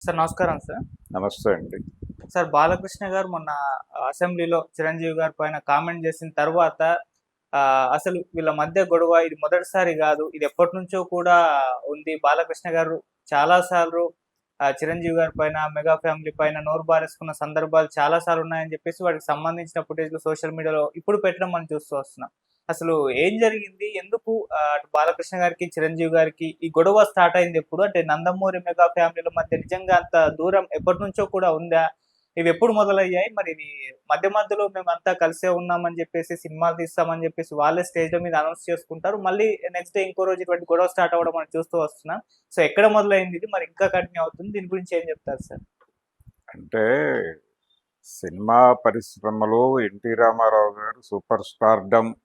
Sir నమస్కారం sir. నమస్తే అండి. సార్ బాలకృష్ణ గారు మొన్న అసెంబ్లీలో చిరంజీవి గారి పైన కామెంట్ చేసిన తర్వాత అసలు వీళ్ళ మధ్య గొడవ ఇది మొదటిసారి గాదు. ఇది ఎప్పటినుంచో కూడా ఉంది. బాలకృష్ణ గారు చాలా సార్లు చిరంజీవి గారి పైన, మెగా ఫ్యామిలీ పైన నోరు బారేసుకున్న సందర్భాలు చాలా సార్లు ఉన్నాయని చెప్పేసి వాటికి సంబంధించిన ఫుటేజ్‌లు సోషల్ మీడియాలో ఇప్పుడు పెట్టడం మనం చూస్తూ వస్తున్నాం. అసలు ఏం జరిగింది? ఎందుకు అటు బాలకృష్ణ గారికి, చిరంజీవి గారికి ఈ గొడవ స్టార్ట్ అయిందెప్పుడు? అంటే నందమూరి మెగా ఫ్యామిలీల మధ్య నిజంగా అంత దూరం ఎప్పటినుంచో కూడా ఉందా? ఇవెప్పుడు మొదలయ్యాయి? మరి ఇవి మధ్య మధ్యలో మేమంతా కలిసే ఉన్నామని జెప్పేసి, సినిమాలు తీస్తామని జెప్పేసి వాళ్ళే స్టేజ్‌ల మీద అనౌన్స్ చేసుకుంటారు. మళ్ళీ నెక్స్ట్ డే ఇంకో రోజు ఇటువంటి గొడవ స్టార్ట్ అవ్వడం మనం చూస్తూ వస్తున్నాం. సో, ఎక్కడ మొదలైంది ఇది? మరి ఇంకా కంటిన్యూ అవుతుంది. దీని గురించి ఏం జెప్తారు సార్? అంటే సినిమా పరిశ్రమలో ఎన్టీ రామారావు గారు సూపర్ స్టార్డమ్‌లో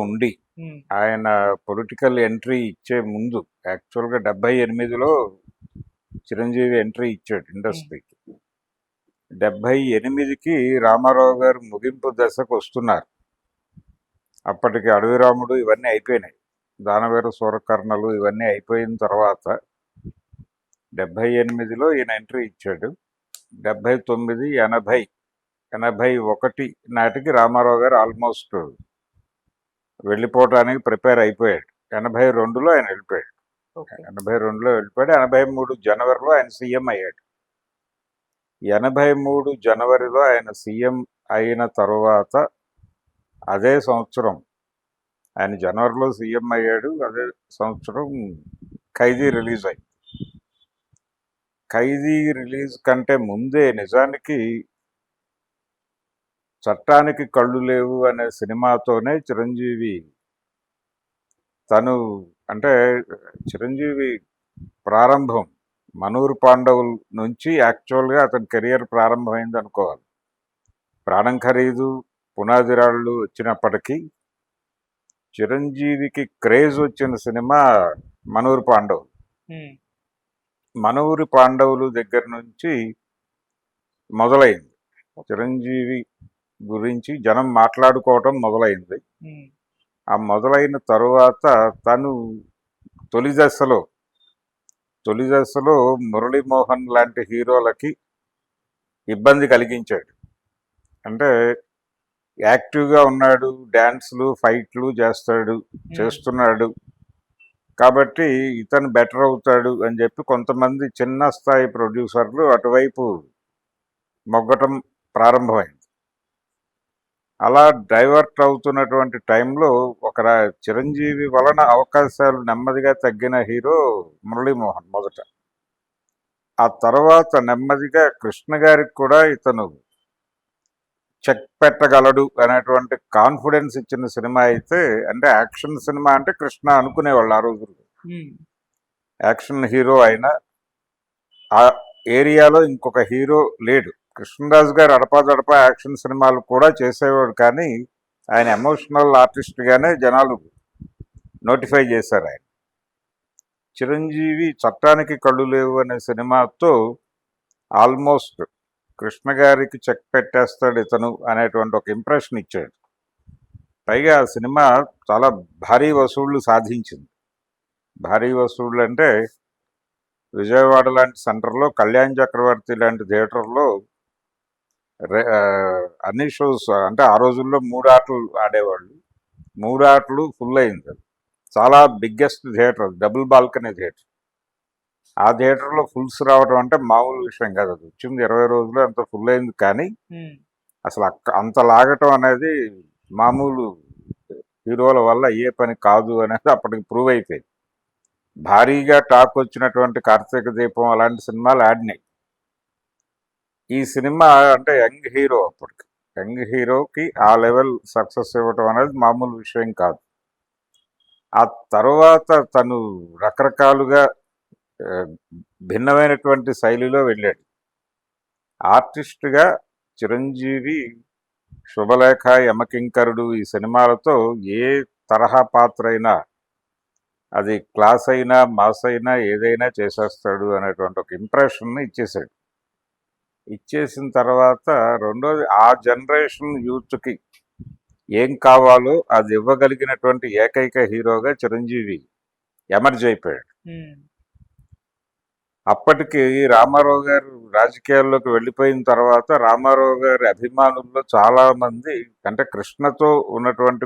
ఉండి, హ్మ్. ఆయన పొలిటికల్ ఎంట్రీ ఇచ్చే ముందు యాక్చువల్‌గా 78లో చిరంజీవి ఎంట్రీ ఇచ్చాడు హ్మ్. ఇండస్ట్రీకి. 78కి రామారావు గారు ముగింపు దశకు వస్తున్నారు. అప్పటికి అడవి రాముడు ఇవన్నీ అయిపోయినాయి. దానవీర సూరకర్ణలు ఇవన్నీ అయిపోయిన తర్వాత 78లో ఈయన ఎంట్రీ ఇచ్చాడు. 79, 80, 81 నాటికి రామారావు గారు ఆల్మోస్ట్ వెళ్ళిపోవటానికి ప్రిపేర్ అయిపోయాడు. 82లో ఆయన వెళ్ళిపోయాడు. ఓకే. 82లో వెళ్ళిపోయాడు. 83 జనవరిలో ఆయన సీఎం అయ్యాడు. 83 జనవరిలో ఆయన సీఎం అయిన తరువాత అదే సంవత్సరం ఆయన జనవరిలో సీఎం అయ్యాడు. అదే సంవత్సరం ఖైదీ రిలీజ్ అయింది. ఖైదీ రిలీజ్ కంటే ముందే నిజానికి చట్టానికి కళ్ళు లేవు అనే సినిమాతోనే చిరంజీవి తను అంటే చిరంజీవి ప్రారంభం మనూరు పాండవుల నుంచి యాక్చువల్గా అతని కెరియర్ ప్రారంభమైంది అనుకోవాలి. ప్రాణం ఖరీదు, పునాది రాళ్ళు వచ్చినప్పటికీ చిరంజీవికి క్రేజ్ వచ్చిన సినిమా మనూరు పాండవులు. హ్మ్. మనూరి పాండవులు దగ్గర నుంచి మొదలైంది చిరంజీవి గురించి జనం మాట్లాడుకోవటం మొదలైంది. హ్మ్. ఆ మొదలైన తరువాత తను తొలి దశలో మురళీమోహన్ లాంటి హీరోలకి ఇబ్బంది కలిగించాడు. అంటే యాక్టివ్గా ఉన్నాడు, డ్యాన్స్లు ఫైట్లు హ్మ్. చేస్తున్నాడు కాబట్టి ఇతను బెటర్ అవుతాడు అని చెప్పి కొంతమంది చిన్న స్థాయి ప్రొడ్యూసర్లు అటువైపు మొగ్గటం ప్రారంభమైంది. అలా డైవర్ట్ అవుతున్నటువంటి టైంలో చిరంజీవి వలన అవకాశాలు నెమ్మదిగా తగ్గిన హీరో మురళీమోహన్ మొదట. ఆ తర్వాత నెమ్మదిగా కృష్ణ గారికి కూడా ఇతను చెక్ పెట్టగలడు అనేటువంటి కాన్ఫిడెన్స్ ఇచ్చిన సినిమా అయితే, అంటే యాక్షన్ సినిమా అంటే కృష్ణ అనుకునేవాళ్ళు ఆ రోజుల్లో. హ్మ్. యాక్షన్ హీరో అయినా ఆ ఏరియాలో ఇంకొక హీరో లేడు. కృష్ణరాజు గారు అడపాదడపా యాక్షన్ సినిమాలు కూడా చేసేవాడు, కానీ ఆయన ఎమోషనల్ ఆర్టిస్ట్గానే జనాలు నోటిఫై చేశారు ఆయన. చిరంజీవి చట్టానికి కళ్ళు లేవు అనే సినిమాతో ఆల్మోస్ట్ కృష్ణ గారికి చెక్ పెట్టేస్తాడు ఇతను అనేటువంటి ఒక ఇంప్రెషన్ ఇచ్చాడు. పైగా ఆ సినిమా చాలా భారీ వసూళ్లు సాధించింది. భారీ వసూళ్లు అంటే విజయవాడ లాంటి సెంటర్లో, కళ్యాణ్ చక్రవర్తి లాంటి థియేటర్లో అన్ని షోస్ అంటే ఆ రోజుల్లో 3 ఆటలు ఆడేవాళ్ళు. 3 ఆటలు ఫుల్ అయింది. చాలా biggest theatre, double balcony theatre. ఆ థియేటర్లో ఫుల్స్ రావడం అంటే మామూలు విషయం కాదు. అది వచ్చింది 20 రోజులు అంత ఫుల్ అయింది, కానీ అసలు అంత లాగటం అనేది మామూలు హీరోల వల్ల అయ్యే పని కాదు అనేది అప్పటికి ప్రూవ్ అయిపోయింది. భారీగా టాక్ వచ్చినటువంటి కార్తీక దీపం అలాంటి సినిమాలు ఆడినాయి. ఈ సినిమా అంటే యంగ్ హీరో, అప్పటికి యంగ్ హీరోకి ఆ లెవెల్ సక్సెస్ ఇవ్వటం అనేది మామూలు విషయం కాదు. ఆ తర్వాత తను రకరకాలుగా భిన్నమైనటువంటి శైలిలో వెళ్ళాడు. ఆర్టిస్ట్గా చిరంజీవి శుభలేఖ, యమకింకరుడు ఈ సినిమాలతో ఏ తరహా పాత్ర అయినా, అది క్లాస్ అయినా మాస్ అయినా ఏదైనా చేసేస్తాడు అనేటువంటి ఒక ఇంప్రెషన్ ఇచ్చేసాడు. ఇచ్చేసిన తర్వాత రెండోది ఆ జనరేషన్ యూత్కి ఏం కావాలో అది ఇవ్వగలిగినటువంటి ఏకైక హీరోగా చిరంజీవి ఎమర్జ్ అయిపోయాడు. అప్పటికి రామారావు గారు రాజకీయాల్లోకి వెళ్ళిపోయిన తర్వాత రామారావు గారి అభిమానుల్లో చాలా మంది అంటే కృష్ణతో ఉన్నటువంటి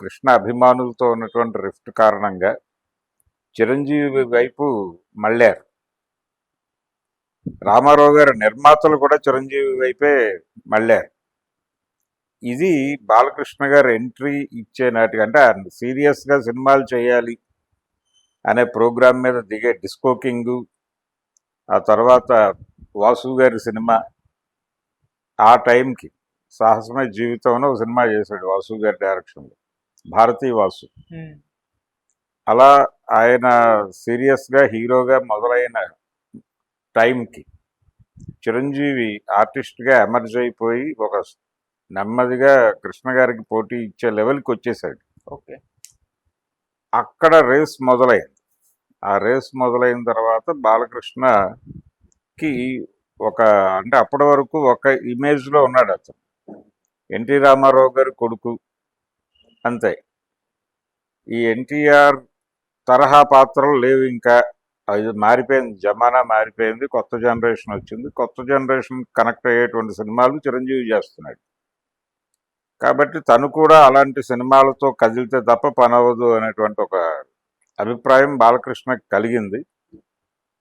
కృష్ణ అభిమానులతో ఉన్నటువంటి రిఫ్ట్ కారణంగా చిరంజీవి వైపు మళ్ళారు. రామారావు గారి నిర్మాతలు కూడా చిరంజీవి వైపే మళ్ళారు. ఇది బాలకృష్ణ గారు ఎంట్రీ ఇచ్చే నాటికి అంటే సీరియస్గా సినిమాలు చేయాలి అనే ప్రోగ్రాం మీద దిగే డిస్కో కింగ్, ఆ తర్వాత వాసు గారి సినిమా, ఆ టైంకి సాహసమే జీవితంలో ఒక సినిమా చేశాడు వాసు గారి డైరెక్షన్లో, భారతీ వాసు. అలా ఆయన సీరియస్గా హీరోగా మొదలైన టైంకి చిరంజీవి ఆర్టిస్ట్గా ఎమర్జ్ అయిపోయి ఒక నెమ్మదిగా కృష్ణ గారికి పోటీ ఇచ్చే లెవెల్కి వచ్చేసాడు. ఓకే. అక్కడ రేస్ మొదలైంది. ఆ రేస్ మొదలైన తర్వాత బాలకృష్ణకి ఒక అంటే అప్పటి వరకు ఒక ఇమేజ్లో ఉన్నాడు అతను, ఎన్టీ రామారావు గారి కొడుకు అంతే. ఈ ఎన్టీఆర్ తరహా పాత్రలు లేవు ఇంకా, అది మారిపోయింది, జమానా మారిపోయింది, కొత్త జనరేషన్ వచ్చింది, కొత్త జనరేషన్ కనెక్ట్ అయ్యేటువంటి సినిమాలు చిరంజీవి చేస్తున్నాడు. కాబట్టి తను కూడా అలాంటి సినిమాలతో కదిలితే తప్ప పని అవ్వదు అనేటువంటి ఒక అభిప్రాయం బాలకృష్ణకి కలిగింది.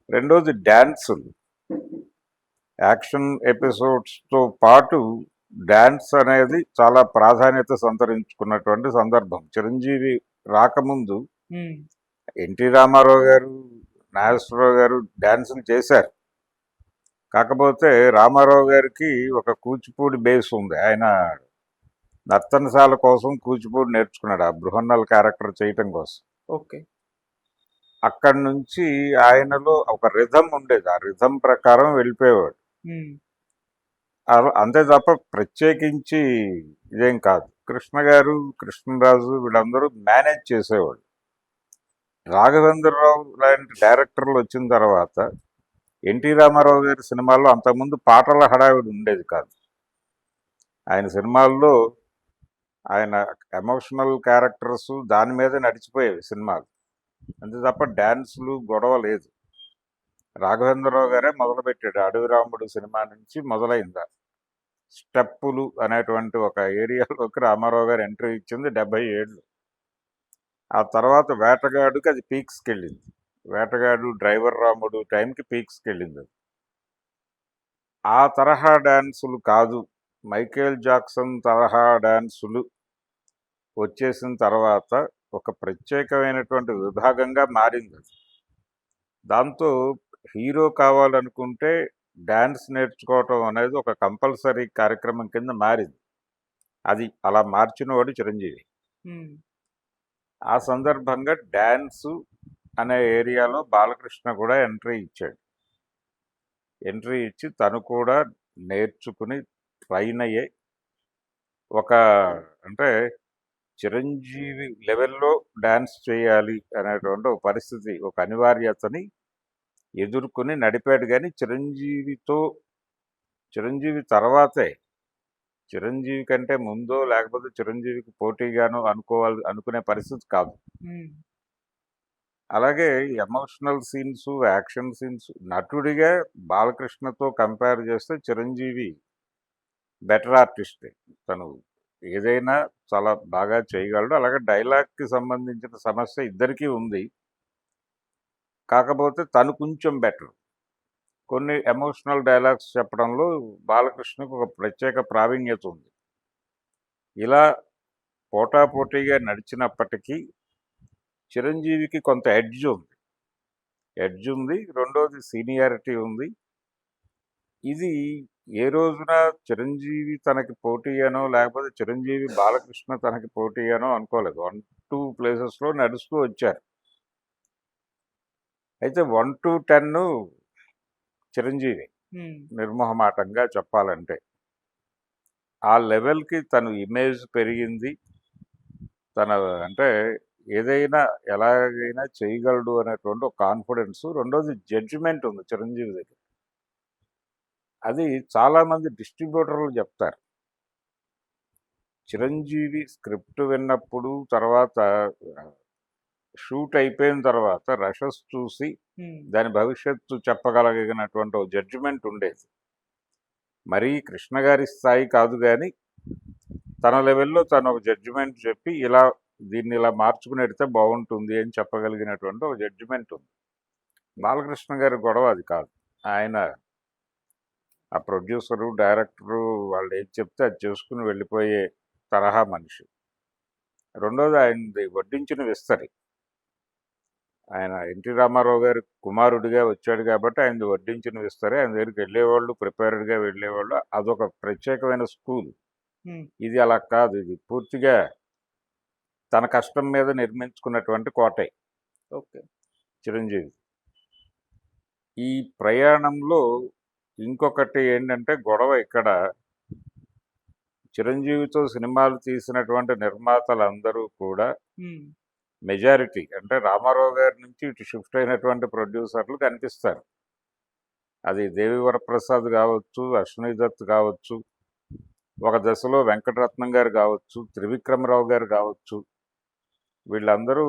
రెండోది డ్యాన్సులు, యాక్షన్ ఎపిసోడ్స్తో పాటు డ్యాన్స్ అనేది చాలా ప్రాధాన్యత సంతరించుకున్నటువంటి సందర్భం. చిరంజీవి రాకముందు ఎన్టీ రామారావు గారు, నాగేశ్వరరావు గారు డ్యాన్సులు చేశారు. కాకపోతే రామారావు గారికి ఒక కూచిపూడి బేస్ ఉంది. ఆయన నర్తనశాల కోసం కూచిపూడి నేర్చుకున్నాడు, ఆ బృహన్నల్ క్యారెక్టర్ చేయటం కోసం. ఓకే. అక్కడి నుంచి ఆయనలో ఒక రిథం ఉండేది, ఆ రిథం ప్రకారం వెళ్ళిపోయేవాడు. అంతే తప్ప ప్రత్యేకించి ఇదేం కాదు. కృష్ణ గారు, కృష్ణరాజు వీళ్ళందరూ మేనేజ్ చేసేవాళ్ళు. రాఘవేంద్రరావు లాంటి డైరెక్టర్లు వచ్చిన తర్వాత ఎన్టీ రామారావు గారి సినిమాల్లో అంతకుముందు పాటల హడావిడి ఉండేది కాదు. ఆయన సినిమాల్లో ఆయన ఎమోషనల్ క్యారెక్టర్స్ దాని మీద నడిచిపోయేవి సినిమాలు, అంతే తప్ప డ్యాన్సులు గొడవ లేదు. రాఘవేంద్రరావు గారే మొదలుపెట్టాడు. అడవి రాముడు సినిమా నుంచి మొదలైందా స్టెప్పులు అనేటువంటి ఒక ఏరియాలోకి రామారావు గారు ఎంట్రీ ఇచ్చింది 77. ఆ తర్వాత వేటగాడుకి అది పీక్స్కి వెళ్ళింది. వేటగాడు, డ్రైవర్ రాముడు టైంకి పీక్స్కి వెళ్ళింది అది. ఆ తరహా డ్యాన్సులు కాదు, మైకేల్ జాక్సన్ తరహా డ్యాన్సులు వచ్చేసిన తర్వాత ఒక ప్రత్యేకమైనటువంటి విభాగంగా మారింది అది. దాంతో హీరో కావాలనుకుంటే డ్యాన్స్ నేర్చుకోవటం అనేది ఒక కంపల్సరీ కార్యక్రమం కింద మారింది. అది అలా మార్చినవాడు చిరంజీవి. ఆ సందర్భంగా డ్యాన్సు అనే ఏరియాలో బాలకృష్ణ కూడా ఎంట్రీ ఇచ్చాడు. ఎంట్రీ ఇచ్చి తను కూడా నేర్చుకుని ట్రైన్ అయ్యే ఒక అంటే చిరంజీవి లెవెల్లో డ్యాన్స్ చేయాలి అనేటువంటి ఒక పరిస్థితి, ఒక అనివార్యతని ఎదుర్కొని నడిపాడు. కానీ చిరంజీవి తర్వాతే, చిరంజీవి కంటే ముందో లేకపోతే చిరంజీవికి పోటీగానో అనుకునే పరిస్థితి కాదు. అలాగే ఎమోషనల్ సీన్స్, యాక్షన్ సీన్స్ నటుడిగా బాలకృష్ణతో కంపేర్ చేస్తే చిరంజీవి బెటర్ ఆర్టిస్టే. తను ఏదైనా చాలా బాగా చేయగలడు. అలాగే డైలాగ్కి సంబంధించిన సమస్య ఇద్దరికీ ఉంది, కాకపోతే తను కొంచెం బెటర్. కొన్ని ఎమోషనల్ డైలాగ్స్ చెప్పడంలో బాలకృష్ణకు ఒక ప్రత్యేక ప్రావీణ్యత ఉంది. ఇలా పోటాపోటీగా నడిచినప్పటికీ చిరంజీవికి కొంత ఎడ్జ్ ఉంది. రెండోది సీనియారిటీ ఉంది. ఇది ఏ రోజున చిరంజీవి తనకి పోటీ అనో లేకపోతే చిరంజీవి బాలకృష్ణ తనకి పోటీ అనో అనుకోలేదు. 1-2 ప్లేసెస్లో నడుస్తూ వచ్చారు. అయితే 1-10 చిరంజీవి నిర్మోహమాటంగా చెప్పాలంటే. ఆ లెవెల్కి తను ఇమేజ్ పెరిగింది. తన అంటే ఏదైనా ఎలాగైనా చేయగలడు అనేటువంటి ఒక కాన్ఫిడెన్స్. రెండోది జడ్జిమెంట్ ఉంది చిరంజీవి దగ్గర. అది చాలామంది డిస్ట్రిబ్యూటర్లు చెప్తారు. చిరంజీవి స్క్రిప్ట్ విన్నప్పుడు తర్వాత షూట్ అయిపోయిన తర్వాత రషెస్ చూసి ఉమ్, దాని భవిష్యత్తు చెప్పగలిగినటువంటి ఒక జడ్జిమెంట్ ఉండేది. మరీ కృష్ణ గారి స్థాయి కాదు కానీ తన లెవెల్లో తను ఒక జడ్జిమెంట్ చెప్పి దీన్ని ఇలా మార్చుకుని ఎడితే బాగుంటుంది అని చెప్పగలిగినటువంటి ఒక జడ్జిమెంట్ ఉంది. బాలకృష్ణ గారి గొడవ అది కాదు. ఆయన ఆ ప్రొడ్యూసరు డైరెక్టరు వాళ్ళు ఏది చెప్తే అది చేసుకుని వెళ్ళిపోయే తరహా మనిషి. రెండోది ఆయనది వడ్డించిన విస్తరి. ఆయన ఎన్టీ రామారావు గారి కుమారుడిగా వచ్చాడు కాబట్టి ఆయనది వడ్డించిన విస్తరి. ఆయన దగ్గరికి వెళ్ళేవాళ్ళు ప్రిపేర్డ్గా వెళ్ళేవాళ్ళు. అదొక ప్రత్యేకమైన స్కూల్. ఉమ్, ఇది అలా కాదు. ఇది పూర్తిగా తన కష్టం మీద నిర్మించుకున్నటువంటి కోటే ఓకే. చిరంజీవి. ఈ ప్రయాణంలో ఇంకొకటి ఏంటంటే గొడవ ఇక్కడ, చిరంజీవితో సినిమాలు తీసినటువంటి నిర్మాతలందరూ కూడా ఉమ్, మెజారిటీ అంటే రామారావు గారి నుంచి ఇటు షిఫ్ట్ అయినటువంటి ప్రొడ్యూసర్లు కనిపిస్తారు. అది దేవి వరప్రసాద్ కావచ్చు, అశ్విని దత్ కావచ్చు, ఒక దశలో వెంకటరత్నం గారు కావచ్చు, త్రివిక్రమరావు గారు కావచ్చు. వీళ్ళందరూ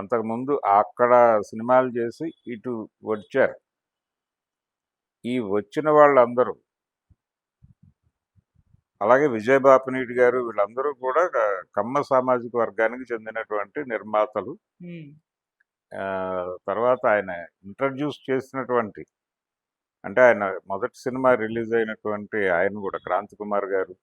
అంతకుముందు అక్కడ సినిమాలు చేసి ఇటు వచ్చారు. ఈ వచ్చిన వాళ్ళందరూ, అలాగే విజయబాపినీటి గారు, వీళ్ళందరూ కూడా కమ్మ సామాజిక వర్గానికి చెందినటువంటి నిర్మాతలు. ఉమ్, తర్వాత ఆయన ఇంట్రడ్యూస్ చేసినటువంటి, అంటే ఆయన మొదటి సినిమా రిలీజ్ అయినటువంటి ఆయన కూడా క్రాంతి కుమార్ గారు,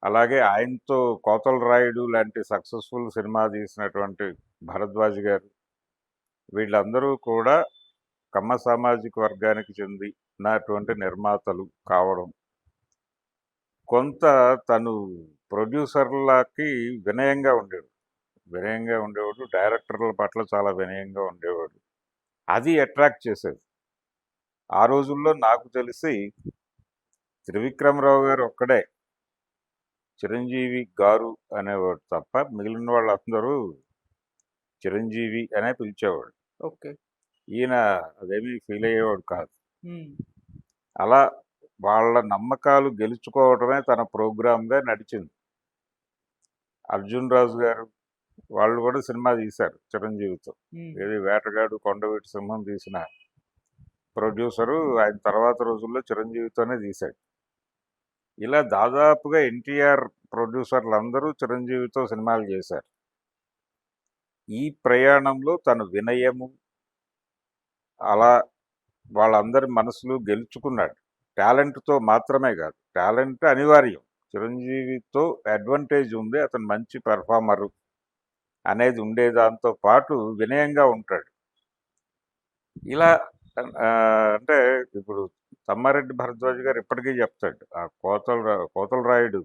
అలాగే ఆయనతో కోతల రాయుడు లాంటి సక్సెస్ఫుల్ సినిమా తీసినటువంటి భరద్వాజ్ గారు, వీళ్ళందరూ కూడా కమ్మ సామాజిక వర్గానికి చెందినటువంటి నిర్మాతలు కావడం. కొంత తను ప్రొడ్యూసర్లకి వినయంగా ఉండేవాడు, డైరెక్టర్ల పట్ల చాలా వినయంగా ఉండేవాడు. అది అట్రాక్ట్ చేసేది. ఆ రోజుల్లో నాకు తెలిసి త్రివిక్రమరావు గారు ఒక్కడే చిరంజీవి గారు అనేవాడు తప్ప మిగిలిన వాళ్ళందరూ చిరంజీవి అనే పిలిచేవాడు. ఓకే. ఈయన అదేమీ ఫీల్ అయ్యేవాడు కాదు. ఉమ్, అలా వాళ్ళ నమ్మకాలు గెలుచుకోవడమే తన ప్రోగ్రామ్గా నడిచింది. అర్జున్ రాజు గారు వాళ్ళు కూడా సినిమా తీశారు చిరంజీవితో. ఉమ్, ఏది వేటగాడు, కొండవీటి సింహం తీసిన ప్రొడ్యూసరు ఆయన తర్వాత రోజుల్లో చిరంజీవితోనే తీశాడు. ఇలా దాదాపుగా ఎన్టీఆర్ ప్రొడ్యూసర్లు అందరూ చిరంజీవితో సినిమాలు చేశారు. ఈ ప్రయాణంలో తన వినయము అలా వాళ్ళందరి మనసులు గెలుచుకున్నాడు. టాలెంట్తో మాత్రమే కాదు, టాలెంట్ అనివార్యం. చిరంజీవితో అడ్వాంటేజ్ ఉంది, అతను మంచి పెర్ఫార్మరు అనేది ఉండేదాంతో పాటు వినయంగా ఉంటాడు. ఇలా అంటే ఇప్పుడు తమ్మారెడ్డి భరద్వాజ్ గారు ఇప్పటికీ చెప్తాడు, ఆ కోతల రాయుడు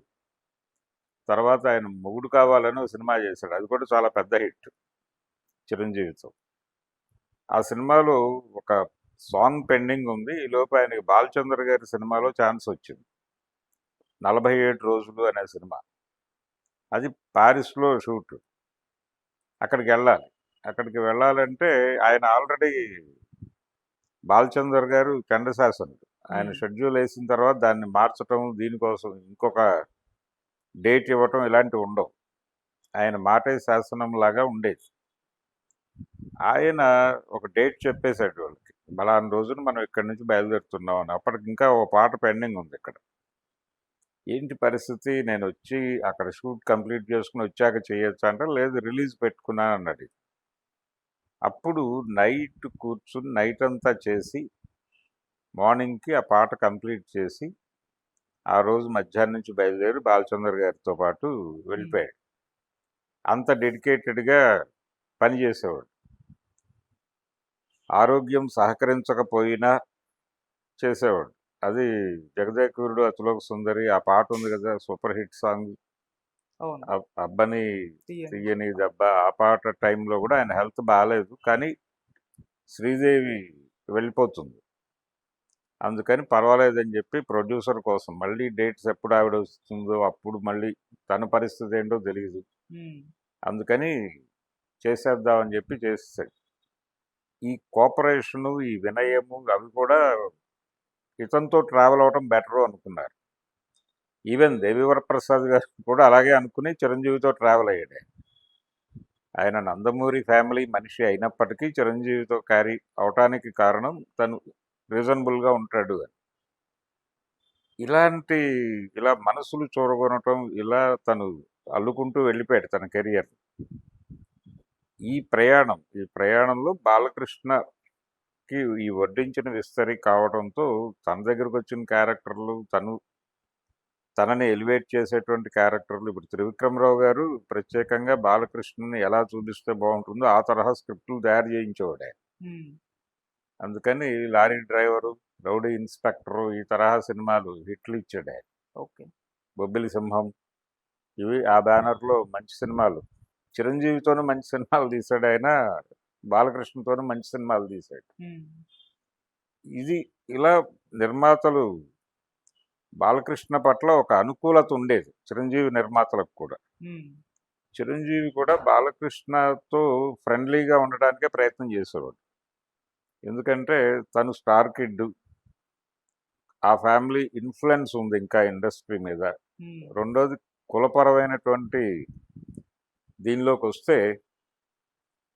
తర్వాత ఆయన మొగుడు కావాలని ఒక సినిమా చేశాడు. అది కూడా చాలా పెద్ద హిట్ చిరంజీవితో. ఆ సినిమాలో ఒక సాంగ్ పెండింగ్ ఉంది. ఈ లోపు ఆయనకి బాలచంద్ర గారి సినిమాలో ఛాన్స్ వచ్చింది, 47 రోజులు అనే సినిమా. అది పారిస్లో షూట్. అక్కడికి వెళ్ళాలంటే ఆయన ఆల్రెడీ బాలచందర్ గారు చండశాసనుడు. ఆయన షెడ్యూల్ వేసిన తర్వాత దాన్ని మార్చటం, దీనికోసం ఇంకొక డేట్ ఇవ్వటం ఇలాంటివి ఉండవు. ఆయన మాటే శాసనం లాగా ఉండేది. ఆయన ఒక డేట్ చెప్పేశాడు వాళ్ళకి, బలాని రోజున మనం ఇక్కడి నుంచి బయలుదేరుతున్నాం అని. అప్పటికి ఇంకా ఒక పాట పెండింగ్ ఉంది ఇక్కడ. ఏంటి పరిస్థితి, నేను వచ్చి అక్కడ షూట్ కంప్లీట్ చేసుకుని వచ్చాక చేయొచ్చు అంటే, లేదు రిలీజ్ పెట్టుకున్నాను అన్నది. అప్పుడు నైట్ కూర్చుని నైట్ అంతా చేసి మార్నింగ్కి ఆ పాట కంప్లీట్ చేసి ఆ రోజు మధ్యాహ్నం నుంచి బయలుదేరి బాలచందర్ గారితో పాటు వెళ్ళిపోయాడు. అంత డెడికేటెడ్గా పనిచేసేవాడు. ఆరోగ్యం సహకరించకపోయినా చేసేవాడు. అది జగదేకురుడు అతిలోక సుందరి ఆ పాట ఉంది కదా, సూపర్ హిట్ సాంగ్, అవును. అబ్బని తీయండి. తీయని దెబ్బ. ఆ పాట టైంలో కూడా ఆయన హెల్త్ బాగాలేదు, కానీ శ్రీదేవి వెళ్ళిపోతుంది. అందుకని పర్వాలేదని చెప్పి ప్రొడ్యూసర్ కోసం మళ్ళీ డేట్స్ ఎప్పుడు ఆవిడ వస్తుందో అప్పుడు మళ్ళీ తన పరిస్థితి ఏంటో తెలియదు, ఉమ్, అందుకని చేసేద్దామని చెప్పి చేసేసాడు. ఈ కోఆపరేషను, ఈ వినయము అవి కూడా ఇతనితో ట్రావెల్ అవడం బెటరు అనుకున్నారు. ఈవెన్ దేవి వరప్రసాద్ గారు కూడా అలాగే అనుకుని చిరంజీవితో ట్రావెల్ అయ్యాడు. ఆయన నందమూరి ఫ్యామిలీ మనిషి అయినప్పటికీ చిరంజీవితో క్యారీ అవటానికి కారణం తను రీజనబుల్గా ఉంటాడు అని. ఇలాంటి ఇలా మనసులు చూరగొనటం ఇలా తను అల్లుకుంటూ వెళ్ళిపోయాడు తన కెరియర్. ఈ ప్రయాణంలో బాలకృష్ణకి ఈ వడ్డించిన విస్తరి కావడంతో తన దగ్గరకు వచ్చిన క్యారెక్టర్లు తనని ఎలివేట్ చేసేటువంటి క్యారెక్టర్లు ఇప్పుడు త్రివిక్రమరావు గారు ప్రత్యేకంగా బాలకృష్ణని ఎలా చూపిస్తే బాగుంటుందో ఆ తరహా స్క్రిప్టులు తయారు చేయించేవాడు ఆయన. ఉమ్, అందుకని లారీ డ్రైవరు, రౌడీ ఇన్స్పెక్టరు ఈ తరహా సినిమాలు హిట్లు ఇచ్చాడు ఆయన. ఓకే. బొబ్బిలి సింహం ఇవి ఆ బ్యానర్లో మంచి సినిమాలు. చిరంజీవితోనూ మంచి సినిమాలు తీశాడు ఆయన, బాలకృష్ణతోనూ మంచి సినిమాలు తీశాడు. ఉమ్, ఇది ఇలా నిర్మాతలు బాలకృష్ణ పట్ల ఒక అనుకూలత ఉండేది చిరంజీవి నిర్మాతలకు కూడా. ఉమ్, చిరంజీవి కూడా బాలకృష్ణతో ఫ్రెండ్లీగా ఉండడానికే ప్రయత్నం చేసేవాడు. ఎందుకంటే తను స్టార్ కిడ్, ఆ ఫ్యామిలీ ఇన్ఫ్లుయెన్స్ ఉంది ఇంకా ఇండస్ట్రీ మీద. ఉమ్, రెండోది కులపరమైనటువంటి దీనిలోకి వస్తే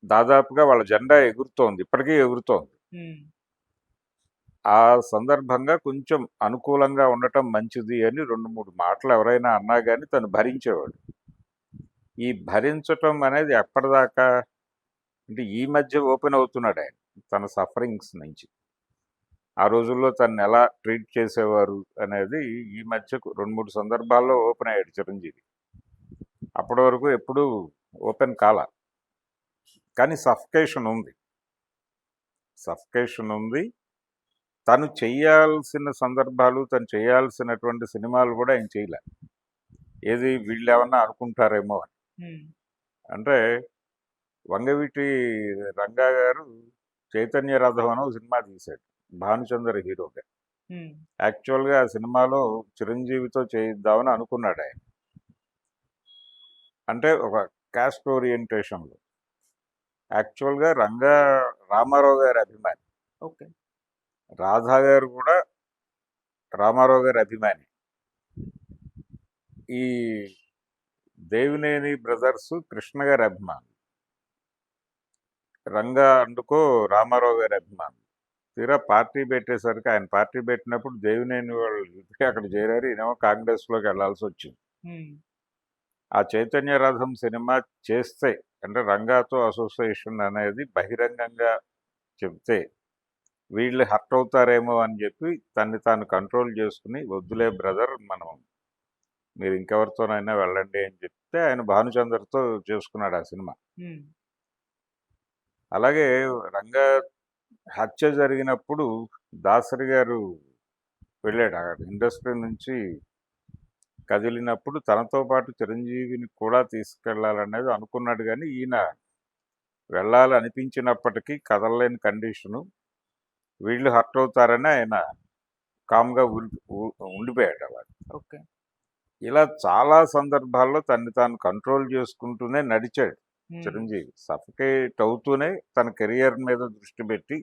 దాదాపుగా వాళ్ళ జెండా ఎగురుతోంది, ఇప్పటికీ ఎగురుతోంది. ఉమ్, ఆ సందర్భంగా కొంచెం అనుకూలంగా ఉండటం మంచిది అని 2-3 మాటలు ఎవరైనా అన్నా కానీ తను భరించేవాడు. ఈ భరించటం అనేది ఎప్పటిదాకా అంటే ఈ మధ్య ఓపెన్ అవుతున్నాడు ఆయన తన సఫరింగ్స్ నుంచి. ఆ రోజుల్లో తను ఎలా ట్రీట్ చేసేవారు అనేది ఈ మధ్య 2-3 సందర్భాల్లో ఓపెన్ అయ్యాడు చిరంజీవి. అప్పటి వరకు ఎప్పుడూ ఓపెన్ కాల. కానీ సఫికేషన్ ఉంది. తను చేయాల్సిన సందర్భాలు, తను చేయాల్సినటువంటి సినిమాలు కూడా ఆయన చేయలే. ఏది వీళ్ళు ఏమన్నా అనుకుంటారేమో అని. ఉమ్, అంటే వంగవీటి రంగా గారు చైతన్య రథం అని ఒక సినిమా తీశాడు భానుచందర్ హీరోగా. ఉమ్, యాక్చువల్గా ఆ సినిమాలో చిరంజీవితో చేయిద్దామని అనుకున్నాడు ఆయన. అంటే ఒక క్యాస్ట్ ఓరియంటేషన్లో. యాక్చువల్గా రామారావు గారి అభిమాని, ఓకే. రాధా గారు కూడా రామారావు గారి అభిమాని. ఈ దేవినేని బ్రదర్స్ కృష్ణ గారి అభిమానులు, రంగా అందుకో రామారావు గారి అభిమానులు. తీరా పార్టీ పెట్టేసరికి ఆయన పార్టీ పెట్టినప్పుడు దేవినేని వాళ్ళు అక్కడ చేరారు, ఈయనేమో కాంగ్రెస్లోకి వెళ్లాల్సి వచ్చింది. ఉమ్, ఆ చైతన్య రథం సినిమా చేస్తే అంటే రంగాతో అసోసియేషన్ అనేది బహిరంగంగా చెప్తే వీళ్ళు హర్ట్ అవుతారేమో అని చెప్పి తన్ని తాను కంట్రోల్ చేసుకుని వద్దులే బ్రదర్, మీరు ఇంకెవరితోనైనా వెళ్ళండి అని చెప్తే ఆయన భానుచందర్తో చేసుకున్నాడు ఆ సినిమా. ఉమ్, అలాగే రంగా హత్య జరిగినప్పుడు దాసరి గారు వెళ్ళాడు అక్కడ ఇండస్ట్రీ నుంచి కదిలినప్పుడు తనతో పాటు చిరంజీవిని కూడా తీసుకెళ్లాలనేది అనుకున్నాడు. కానీ ఈయన వెళ్ళాలనిపించినప్పటికీ కదలలేని కండిషను, వీళ్ళు హర్ట్ అవుతారని ఆయన కామ్గా ఉండిపోయాడు అలా. ఓకే. ఇలా చాలా సందర్భాల్లో తన్ని తాను కంట్రోల్ చేసుకుంటూనే నడిచాడు ఉమ్, చిరంజీవి. సఫికేట్ అవుతూనే తన కెరియర్ మీద దృష్టి పెట్టి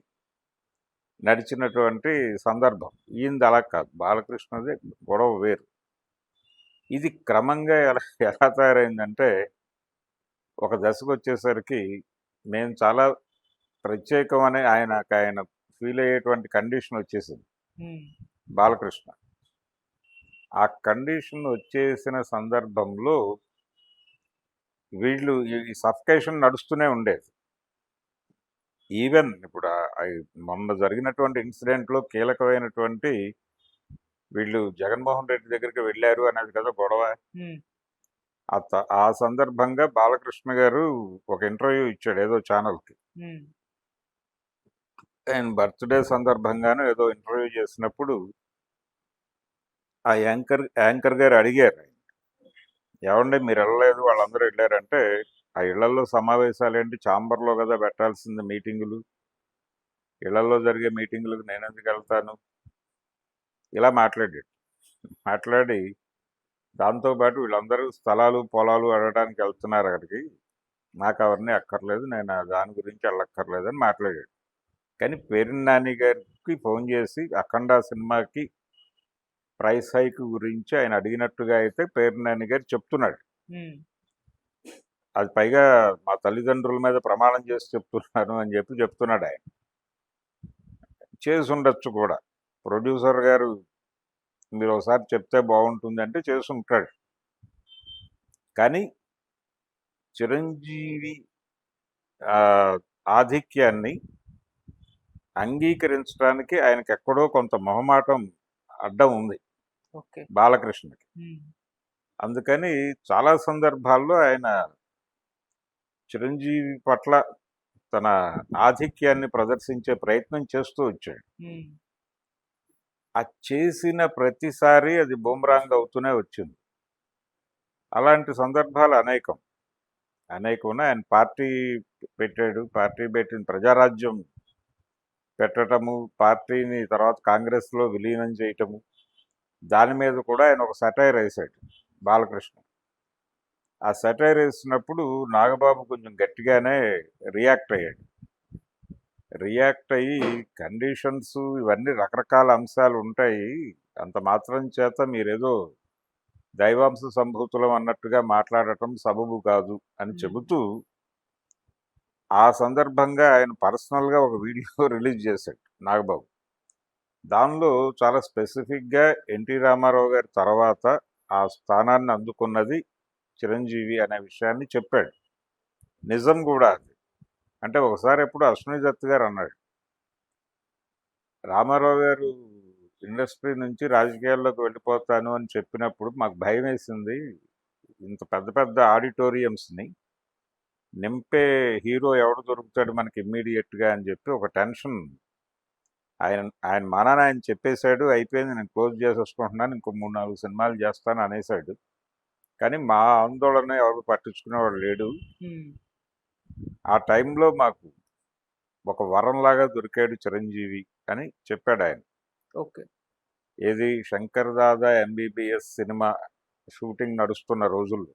నడిచినటువంటి సందర్భం. ఈయనది అలా కాదు, బాలకృష్ణది గొడవ వేరు. ఇది క్రమంగా ఎలా తయారైందంటే ఒక దశకు వచ్చేసరికి మేము చాలా ప్రత్యేకమని ఆయన ఫీల్ అయ్యేటువంటి కండిషన్ వచ్చేసింది ఉమ్, బాలకృష్ణ. ఆ కండిషన్ వచ్చేసిన సందర్భంలో వీళ్ళు ఈ సఫికేషన్ నడుస్తూనే ఉండేది. ఈవెన్ ఇప్పుడు మొన్న జరిగినటువంటి ఇన్సిడెంట్లో కీలకమైనటువంటి వీళ్ళు జగన్మోహన్ రెడ్డి దగ్గరికి వెళ్ళారు అనేది కదా గొడవ. ఉమ్, ఆ సందర్భంగా బాలకృష్ణ గారు ఒక ఇంటర్వ్యూ ఇచ్చాడు ఏదో ఛానల్కి. ఉమ్, ఆయన బర్త్డే సందర్భంగాను ఏదో ఇంటర్వ్యూ చేసినప్పుడు ఆ యాంకర్ గారు అడిగారు, ఏమండి మీరు వెళ్ళలేదు వాళ్ళందరూ వెళ్ళారంటే, ఆ ఇళ్లలో సమావేశాలు ఏంటి, ఛాంబర్లో కదా పెట్టాల్సింది మీటింగులు, ఇళ్లలో జరిగే మీటింగులకు నేను ఎందుకు వెళ్తాను, ఇలా మాట్లాడి దాంతోపాటు వీళ్ళందరూ స్థలాలు పొలాలు అడగడానికి వెళ్తున్నారు అక్కడికి, నాకు అవన్నీ అక్కర్లేదు, నేను దాని గురించి వెళ్ళక్కర్లేదు అని మాట్లాడాడు. కానీ పేర్ని నాని గారికి ఫోన్ చేసి అఖండ సినిమాకి ప్రైస్ హైక్ గురించి ఆయన అడిగినట్టుగా అయితే పేర్ని నాని గారు చెప్తున్నాడు. ఉమ్, అది పైగా మా తల్లిదండ్రుల మీద ప్రమాణం చేసి చెప్తున్నాను అని చెప్తున్నాడు ఆయన. చేసి ఉండొచ్చు కూడా. ప్రొడ్యూసర్ గారు మీరు ఒకసారి చెప్తే బాగుంటుంది అంటే చేసి ఉంటాడు. కానీ చిరంజీవి ఆ, ఆధిక్యాన్ని అంగీకరించడానికి ఆయనకి ఎక్కడో కొంత మొహమాటం అడ్డం ఉంది ఓకే. బాలకృష్ణకి. ఉమ్. అందుకని చాలా సందర్భాల్లో ఆయన చిరంజీవి పట్ల తన ఆధిక్యాన్ని ప్రదర్శించే ప్రయత్నం చేస్తూ వచ్చాడు. ఉమ్. ఆ చేసిన ప్రతిసారి అది బూమరాంగ్ అవుతూనే వచ్చింది. అలాంటి సందర్భాలు అనేకం ఉన్నాయి. ఆయన పార్టీ పెట్టాడు. పార్టీ పెట్టిన ప్రజారాజ్యం పెట్టడము, పార్టీని తర్వాత కాంగ్రెస్లో విలీనం చేయటము, దాని మీద కూడా ఆయన ఒక సెటైర్ వేశాడు బాలకృష్ణ. ఆ సెటైర్ వేసినప్పుడు నాగబాబు కొంచెం గట్టిగానే రియాక్ట్ అయ్యాడు. రియాక్ట్ అయ్యి కండిషన్స్ ఇవన్నీ రకరకాల అంశాలు ఉంటాయి, అంత మాత్రం చేత మీరేదో దైవాంశ సంభూతులం అన్నట్టుగా మాట్లాడటం సబబు కాదు అని చెబుతూ ఆ సందర్భంగా ఆయన పర్సనల్గా ఒక వీడియో రిలీజ్ చేశాడు నాగబాబు. దానిలో చాలా స్పెసిఫిక్గా ఎన్టీ రామారావు గారి తర్వాత ఆ స్థానాన్ని అందుకున్నది చిరంజీవి అనే విషయాన్ని చెప్పాడు. నిజం కూడా అది. అంటే ఒకసారి ఎప్పుడు అశ్విని దత్ గారు అన్నాడు, రామారావు గారు ఇండస్ట్రీ నుంచి రాజకీయాల్లోకి వెళ్ళిపోతాను అని చెప్పినప్పుడు మాకు భయం వేసింది. ఇంత పెద్ద పెద్ద ఆడిటోరియంస్ని నింపే హీరో ఎవడు దొరుకుతాడు మనకి ఇమ్మీడియట్గా అని చెప్పి ఒక టెన్షన్. ఆయన ఆయన మానాన ఆయన చెప్పేశాడు, అయిపోయింది, నేను క్లోజ్ చేసేసుకుంటున్నాను, ఇంకో 3-4 సినిమాలు చేస్తాను అనేసాడు. కానీ మా ఆందోళన ఎవరు పట్టించుకునేవాడు లేడు. ఉమ్. ఆ టైంలో మాకు ఒక వరంలాగా దొరికాడు చిరంజీవి అని చెప్పాడు ఆయన. ఓకే. ఏది Shankar Dada MBBS cinema shooting నడుస్తున్న రోజుల్లో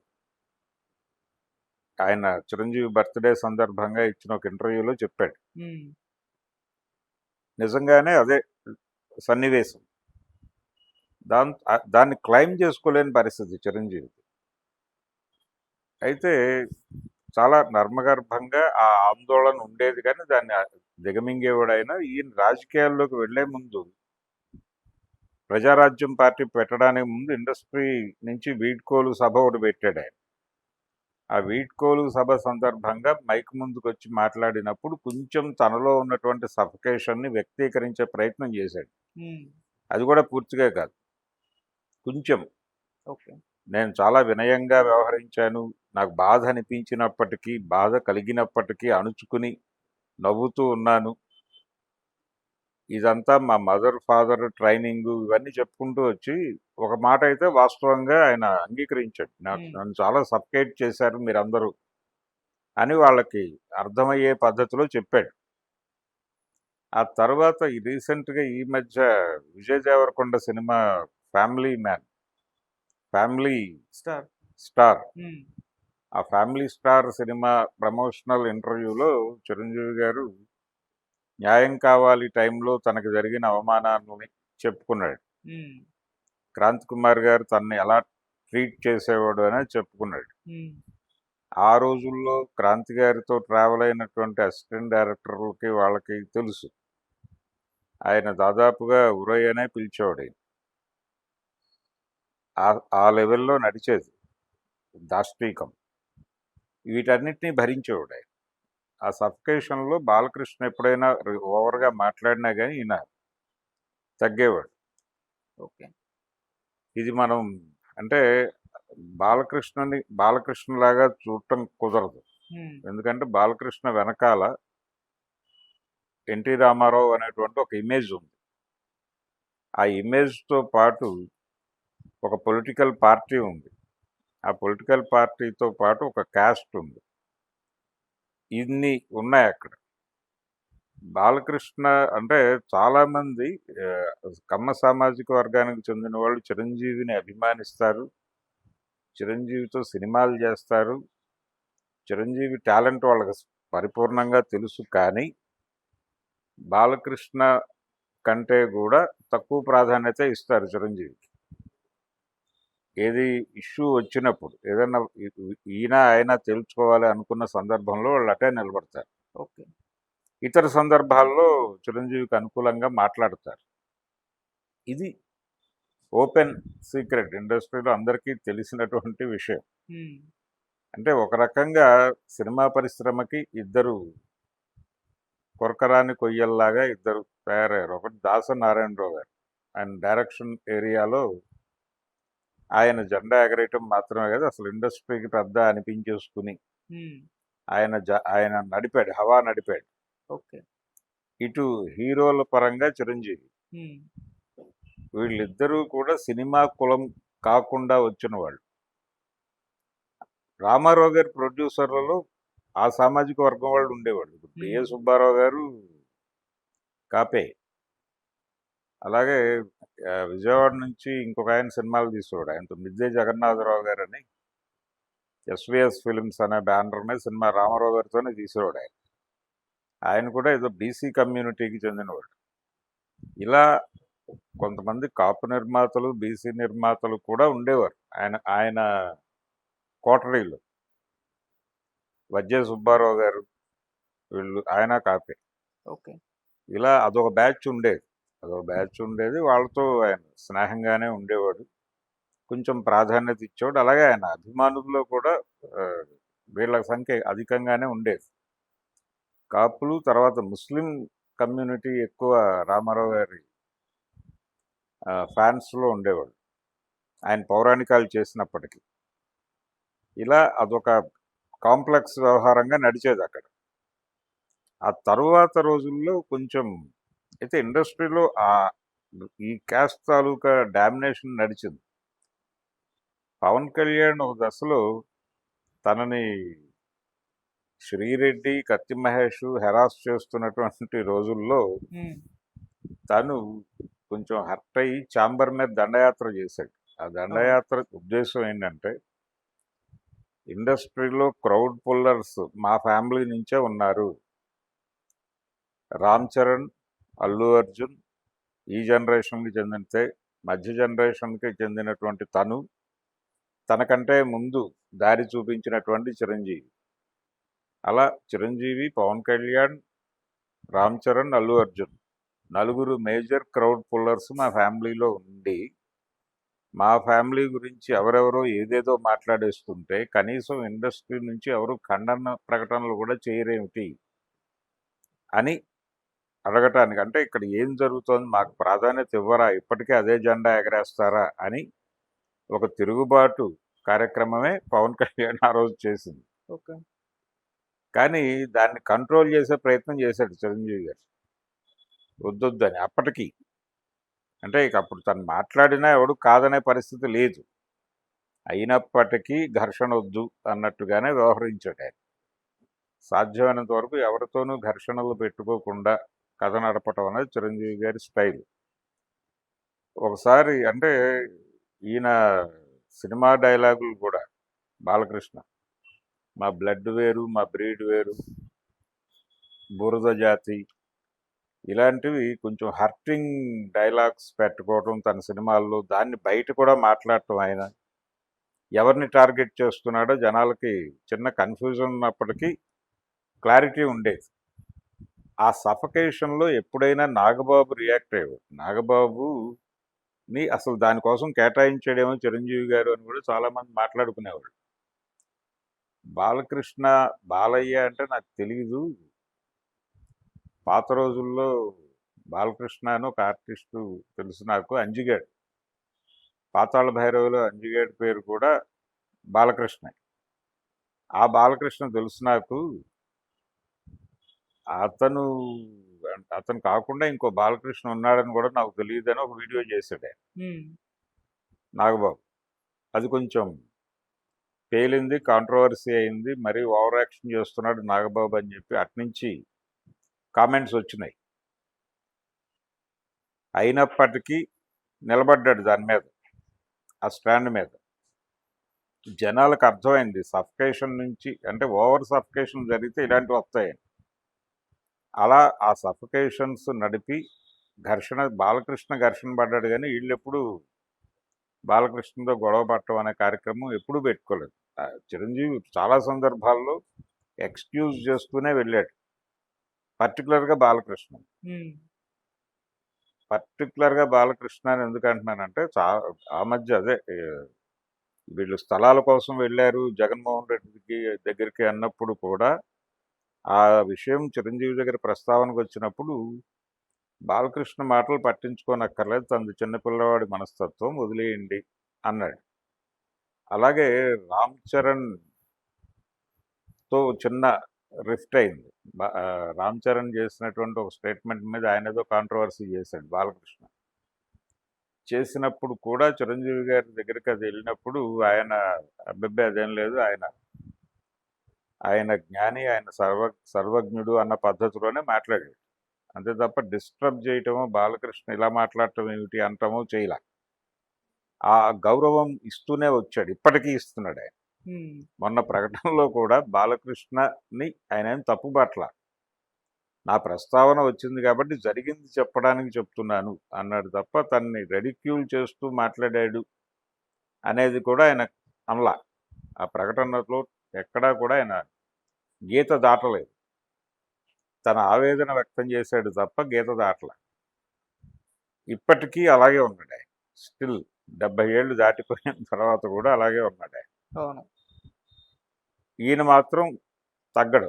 ఆయన చిరంజీవి బర్త్డే సందర్భంగా ఇచ్చిన ఒక ఇంటర్వ్యూలో చెప్పాడు. ఉమ్. నిజంగానే అదే సన్నివేశం. దాన్ని క్లైమ్ చేసుకోలేని పరిస్థితి చిరంజీవి. అయితే చాలా నర్మగర్భంగా ఆ ఆందోళన ఉండేది, కానీ దాన్ని దిగమింగేవాడైనా ఈయన రాజకీయాల్లోకి వెళ్లే ముందు, ప్రజారాజ్యం పార్టీ పెట్టడానికి ముందు ఇండస్ట్రీ నుంచి వీడ్కోలు సభ ఒకటి పెట్టాడు ఆయన. ఆ వీడ్కోలు సభ సందర్భంగా మైక్ ముందుకు వచ్చి మాట్లాడినప్పుడు కొంచెం తనలో ఉన్నటువంటి సఫకేషన్ని వ్యక్తీకరించే ప్రయత్నం చేశాడు. ఉమ్. అది కూడా పూర్తిగా కాదు, కొంచెం. ఓకే. నేను చాలా వినయంగా వ్యవహరించాను, నాకు బాధ అనిపించినప్పటికీ, బాధ కలిగినప్పటికీ అణుచుకుని నవ్వుతూ ఉన్నాను. ఇదంతా మా మదర్ ఫాదర్ ట్రైనింగ్ ఇవన్నీ చెప్పుకుంటూ వచ్చి ఒక మాట అయితే వాస్తవంగా ఆయన అంగీకరించాడు. నన్ను చాలా సఫకేట్ చేశారు మీరందరూ అని వాళ్ళకి అర్థమయ్యే పద్ధతిలో చెప్పాడు. ఆ తర్వాత రీసెంట్గా ఈ మధ్య Vijay Devarakonda cinema family star. Star um. ఆ ఫ్యామిలీ స్టార్ సినిమా ప్రమోషనల్ ఇంటర్వ్యూలో చిరంజీవి గారు న్యాయం కావాలి టైంలో తనకు జరిగిన అవమానాన్ని చెప్పుకున్నాడు. ఉమ్. క్రాంతి కుమార్ గారు తనని ఎలా ట్రీట్ చేసేవాడు అనేది చెప్పుకున్నాడు. ఉమ్. ఆ రోజుల్లో క్రాంతి గారితో ట్రావెల్ అయినటువంటి అసిస్టెంట్ డైరెక్టర్లకి వాళ్ళకి తెలుసు, ఆయన దాదాపుగా ఉరయ్ అనే పిలిచేవాడు. ఆ లెవెల్లో నడిచేది దాష్టీకం. వీటన్నిటినీ భరించేవాడు ఆయన. ఆ సఫికేషన్లో బాలకృష్ణ ఎప్పుడైనా ఓవర్గా మాట్లాడినా కానీ ఈయన తగ్గేవాడు. ఓకే. ఇది మనం అంటే బాలకృష్ణలాగా చూడటం కుదరదు. ఉమ్. ఎందుకంటే బాలకృష్ణ వెనకాల ఎన్టీ రామారావు అనేటువంటి ఒక ఇమేజ్ ఉంది. ఆ ఇమేజ్తో పాటు ఒక పొలిటికల్ పార్టీ ఉంది. ఆ పొలిటికల్ పార్టీతో పాటు ఒక క్యాస్ట్ ఉంది. ఇన్ని ఉన్నాయి అక్కడ. బాలకృష్ణ అంటే చాలామంది కమ్మ సామాజిక వర్గానికి చెందిన వాళ్ళు చిరంజీవిని అభిమానిస్తారు, చిరంజీవితో సినిమాలు చేస్తారు, చిరంజీవి టాలెంట్ వాళ్ళకి పరిపూర్ణంగా తెలుసు. కానీ బాలకృష్ణ కంటే కూడా తక్కువ ప్రాధాన్యత ఇస్తారు చిరంజీవికి. ఏది ఇష్యూ వచ్చినప్పుడు ఏదన్నా ఈయన ఆయన తెలుసుకోవాలి అనుకున్న సందర్భంలో వాళ్ళు అటే నిలబడతారు. ఓకే. ఇతర సందర్భాల్లో చిరంజీవికి అనుకూలంగా మాట్లాడతారు. ఇది ఓపెన్ సీక్రెట్ ఇండస్ట్రీలో అందరికీ తెలిసినటువంటి విషయం. హ్మ్. అంటే ఒక రకంగా సినిమా పరిశ్రమకి ఇద్దరు కొరకరాని కొయ్యల్లాగా ఇద్దరు తయారయ్యారు. ఒకటి దాసనారాయణరావు గారు. ఆయన డైరెక్షన్ ఏరియాలో ఆయన జెండా ఎగరేయటం మాత్రమే కాదు, అసలు ఇండస్ట్రీకి పెద్ద అనిపించేసుకుని హ్మ్. ఆయన నడిపాడు, హవా నడిపాడు. ఓకే. ఇటు హీరోల పరంగా చిరంజీవి. హ్మ్. వీళ్ళిద్దరూ కూడా సినిమా కులం కాకుండా వచ్చిన వాళ్ళు. రామారావు గారి ప్రొడ్యూసర్లలో ఆ సామాజిక వర్గం వాళ్ళు ఉండేవాళ్ళు. ఇప్పుడు బిఏ సుబ్బారావు గారు కాపే. అలాగే విజయవాడ నుంచి ఇంకొక ఆయన సినిమాలు తీసేవాడు. ఆయనతో మిద్దే జగన్నాథరావు గారు అని ఎస్విఎస్ ఫిల్మ్స్ అనే బ్యానర్ మీద సినిమా రామారావు గారితోనే తీసేవాడు ఆయన. ఆయన కూడా ఏదో బీసీ కమ్యూనిటీకి చెందినవాడు. ఇలా కొంతమంది కాపు నిర్మాతలు, బీసీ నిర్మాతలు కూడా ఉండేవారు ఆయన ఆయన కోటరీలో. వజ్జే సుబ్బారావు గారు వీళ్ళు ఆయన కాపే. ఓకే. ఇలా అదొక బ్యాచ్ ఉండేది. వాళ్ళతో ఆయన స్నేహంగానే ఉండేవాడు. కొంచెం ప్రాధాన్యత ఇచ్చేవాడు. అలాగే ఆయన అభిమానుల్లో కూడా ఆ, వీళ్ళ సంఖ్య అధికంగానే ఉండేది. కాపులు, తర్వాత ముస్లిం కమ్యూనిటీ ఎక్కువ రామారావు గారి ఫ్యాన్స్లో ఉండేవాడు ఆయన పౌరాణికాలు చేసినప్పటికీ. ఇలా అదొక కాంప్లెక్స్ వ్యవహారంగా నడిచేది అక్కడ. ఆ తరువాత రోజుల్లో కొంచెం అయితే ఇండస్ట్రీలో ఈ క్యాస్ట్ తాలూకా డామినేషన్ నడిచింది. పవన్ కళ్యాణ్ ఒక దశలో తనని శ్రీరెడ్డి, కత్తి మహేష్ హెరాస్ చేస్తున్నటువంటి రోజుల్లో హ్మ్. తను కొంచెం హర్ట్ అయ్యి చాంబర్ మీద దండయాత్ర చేశాడు. ఆ దండయాత్ర ఉద్దేశం ఏంటంటే, ఇండస్ట్రీలో క్రౌడ్ పుల్లర్స్ మా ఫ్యామిలీ నుంచే ఉన్నారు. రామ్ చరణ్, అల్లు అర్జున్ ఈ జనరేషన్కి చెందితే, మధ్య జనరేషన్కి చెందినటువంటి తనకంటే ముందు దారి చూపించినటువంటి చిరంజీవి. అలా చిరంజీవి, పవన్ కళ్యాణ్, రామ్ చరణ్, అల్లు అర్జున్ నలుగురు మేజర్ క్రౌడ్ పుల్లర్స్ మా ఫ్యామిలీలో ఉండి, మా ఫ్యామిలీ గురించి ఎవరెవరో ఏదేదో మాట్లాడేస్తుంటే కనీసం ఇండస్ట్రీ నుంచి ఎవరు ఖండన ప్రకటనలు కూడా చేయరేమిటి అని అడగటానికి, అంటే ఇక్కడ ఏం జరుగుతోంది, మాకు ప్రాధాన్యత ఇవ్వరా, ఇప్పటికే అదే జెండా ఎగరేస్తారా అని ఒక తిరుగుబాటు కార్యక్రమమే పవన్ కళ్యాణ్ ఆ రోజు చేసింది. ఓకే. కానీ దాన్ని కంట్రోల్ చేసే ప్రయత్నం చేశాడు చిరంజీవి గారు వద్దొద్దని. అప్పటికి అంటే ఇక అప్పుడు తను మాట్లాడినా ఎవడు కాదనే పరిస్థితి లేదు. అయినప్పటికీ ఘర్షణ వద్దు అన్నట్టుగానే వ్యవహరించాడు ఆయన. సాధ్యమైనంత వరకు ఎవరితోనూ ఘర్షణలు పెట్టుకోకుండా కథ నడపటం అనేది చిరంజీవి గారి స్టైల్. ఒకసారి అంటే ఈయన సినిమా డైలాగులు కూడా బాలకృష్ణ, మా బ్లడ్ వేరు, మా బ్రీడ్ వేరు, బురద జాతి, ఇలాంటివి కొంచెం హర్టింగ్ డైలాగ్స్ పెట్టుకోవడం తన సినిమాల్లో, దాన్ని బయట కూడా మాట్లాడటం. ఆయన ఎవరిని టార్గెట్ చేస్తున్నాడో జనాలకి చిన్న కన్ఫ్యూజన్ ఉన్నప్పటికీ క్లారిటీ ఉండేది. ఆ సఫకేషన్లో ఎప్పుడైనా నాగబాబు రియాక్ట్ అయ్యేవాడు. నాగబాబుని అసలు దానికోసం కేటాయించాడేమో చిరంజీవి గారు అని కూడా చాలామంది మాట్లాడుకునేవాడు. బాలకృష్ణ, బాలయ్య అంటే నాకు తెలియదు. పాత రోజుల్లో బాలకృష్ణ అని ఒక ఆర్టిస్టు తెలుసు నాకు, అంజిగాడు. పాతాళ భైరవిలో అంజిగాడి పేరు కూడా బాలకృష్ణ. ఆ బాలకృష్ణ తెలుసు నాకు. అతను అతను కాకుండా ఇంకో బాలకృష్ణ ఉన్నాడని కూడా నాకు తెలియదని ఒక వీడియో చేశాడు ఆయన, హ్మ్. నాగబాబు. అది కొంచెం పేలింది, కాంట్రవర్సీ అయింది. మరీ ఓవర్ యాక్షన్ చేస్తున్నాడు నాగబాబు అని చెప్పి అట్నుంచి కామెంట్స్ వచ్చినాయి. అయినప్పటికీ నిలబడ్డాడు దాని మీద, ఆ స్టాండ్ మీద. జనాలకు అర్థమైంది సఫకేషన్ నుంచి, అంటే ఓవర్ సఫకేషన్ జరిగితే ఇలాంటివి వస్తాయని. అలా ఆ సఫకేషన్స్ నడిపి బాలకృష్ణ ఘర్షణ పడ్డాడు. కానీ వీళ్ళెప్పుడు బాలకృష్ణతో గొడవ పడటం అనే కార్యక్రమం ఎప్పుడూ పెట్టుకోలేదు. చిరంజీవి చాలా సందర్భాల్లో ఎక్స్‌క్యూజ్ చేస్తూనే వెళ్ళాడు. పర్టిక్యులర్‌గా బాలకృష్ణ. హ్మ్. పర్టిక్యులర్‌గా బాలకృష్ణ అని ఎందుకంటున్నానంటే ఆ మధ్య అదే వీళ్ళు స్థలాల కోసం వెళ్ళారు జగన్మోహన్ రెడ్డికి దగ్గరికి అన్నప్పుడు కూడా ఆ విషయం చిరంజీవి దగ్గర ప్రస్తావనకొచ్చినప్పుడు బాలకృష్ణ మాటలు పట్టించుకోనక్కర్లేదు. తనది చిన్న పిల్లవాడి మనస్తత్వం వదిలేయండి అన్నాడు. అలాగే రామ్ చరణ్‌తో చిన్న రిఫ్ట్ అయింది. రామ్ చరణ్ చేసినటువంటి ఒక స్టేట్మెంట్ మీద ఆయన ఏదో కాంట్రవర్సీ చేశాడు బాలకృష్ణ. చేసినప్పుడు కూడా చిరంజీవి గారి దగ్గరికి అది వెళ్ళినప్పుడు ఆయన అబ్బబ్బే అదేం లేదు. ఆయన ఆయన జ్ఞాని, ఆయన సర్వజ్ఞుడు అన్న పద్ధతిలోనే మాట్లాడాడు. అంతే తప్ప డిస్టర్బ్ చేయటమో, బాలకృష్ణ ఇలా మాట్లాడటం ఏమిటి అనటమో చేయలా. ఆ గౌరవం ఇస్తూనే వచ్చాడు. ఇప్పటికీ ఇస్తున్నాడు ఆయన. హ్మ్. మొన్న ప్రకటనలో కూడా బాలకృష్ణని ఆయన ఏం తప్పుపట్టల. నా ప్రస్తావన వచ్చింది కాబట్టి జరిగింది చెప్పడానికి చెప్తున్నాను అన్నాడు తప్ప తనని రెడిక్యూల్ చేస్తూ మాట్లాడాడు అనేది కూడా ఆయన అనలా. ఆ ప్రకటనలో ఎక్కడా కూడా ఆయన గీత దాటలేదు. తన ఆవేదన వ్యక్తం చేశాడు తప్ప గీత దాటల. ఇప్పటికీ అలాగే ఉన్నాడు ఆయన. స్టిల్ 70 ఏళ్ళు దాటిపోయిన తర్వాత కూడా అలాగే ఉన్నాడు ఆయన. అవును. ఈయన మాత్రం తగ్గడు,